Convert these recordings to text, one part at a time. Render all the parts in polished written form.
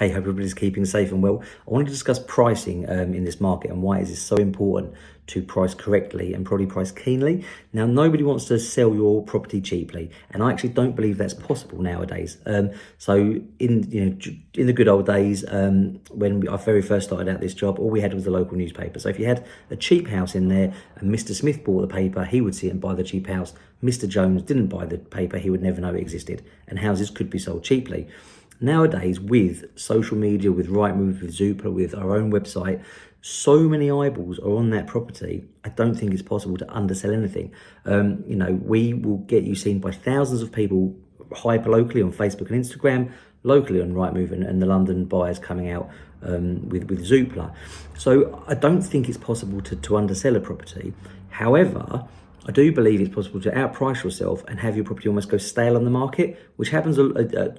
Hey, hope everybody's keeping safe and well. I want to discuss pricing in this market and why it is so important to price correctly and probably price keenly. Now, nobody wants to sell your property cheaply, and I actually don't believe that's possible nowadays. So in the good old days, when I very first started out this job, all we had was the local newspaper. So if you had a cheap house in there and Mr. Smith bought the paper, he would see it and buy the cheap house. Mr. Jones didn't buy the paper, he would never know it existed, and houses could be sold cheaply. Nowadays, with social media, with Rightmove, with Zoopla, with our own website, so many eyeballs are on that property. I don't think it's possible to undersell anything. We will get you seen by thousands of people hyper locally on Facebook and Instagram, locally on Rightmove and the London buyers coming out with Zoopla. So I don't think it's possible to undersell a property. However, I do believe it's possible to outprice yourself and have your property almost go stale on the market, which happens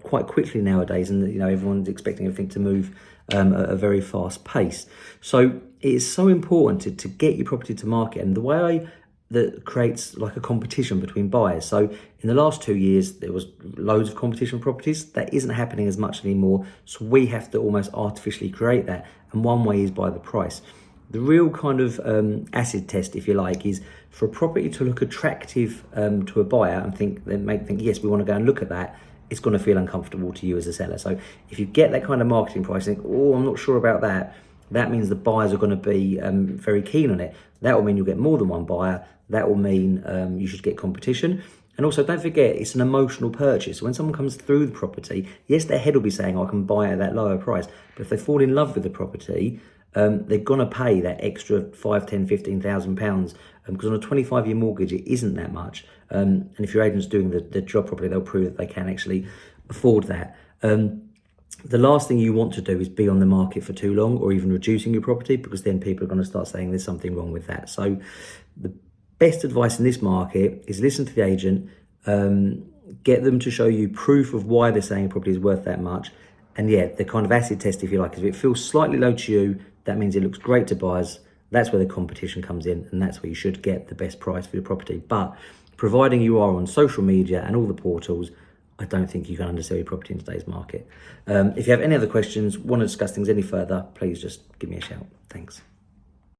quite quickly nowadays, and everyone's expecting everything to move at a very fast pace. So it is so important to get your property to market, and the way that creates like a competition between buyers. So in the last 2 years, there was loads of competition for properties. That isn't happening as much anymore. So we have to almost artificially create that, and one way is by the price. The real kind of acid test, if you like, is for a property to look attractive to a buyer and think, yes, we want to go and look at that. It's going to feel uncomfortable to you as a seller. So if you get that kind of marketing price and think, oh, I'm not sure about that, that means the buyers are going to be very keen on it. That will mean you'll get more than one buyer. That will mean you should get competition. And also, don't forget, it's an emotional purchase. When someone comes through the property, yes, their head will be saying, I can buy it at that lower price. But if they fall in love with the property, they're going to pay that extra £5,000, £10,000, £15,000 because on a 25-year mortgage, it isn't that much. And if your agent's doing the job properly, they'll prove that they can actually afford that. The last thing you want to do is be on the market for too long or even reducing your property, because then people are going to start saying there's something wrong with that. So the best advice in this market is listen to the agent, get them to show you proof of why they're saying a property is worth that much. And yeah, the kind of acid test, if you like, is if it feels slightly low to you, that means it looks great to buyers. That's where the competition comes in, and that's where you should get the best price for your property. But providing you are on social media and all the portals, I don't think you can undersell your property in today's market. If you have any other questions, want to discuss things any further, please just give me a shout. Thanks.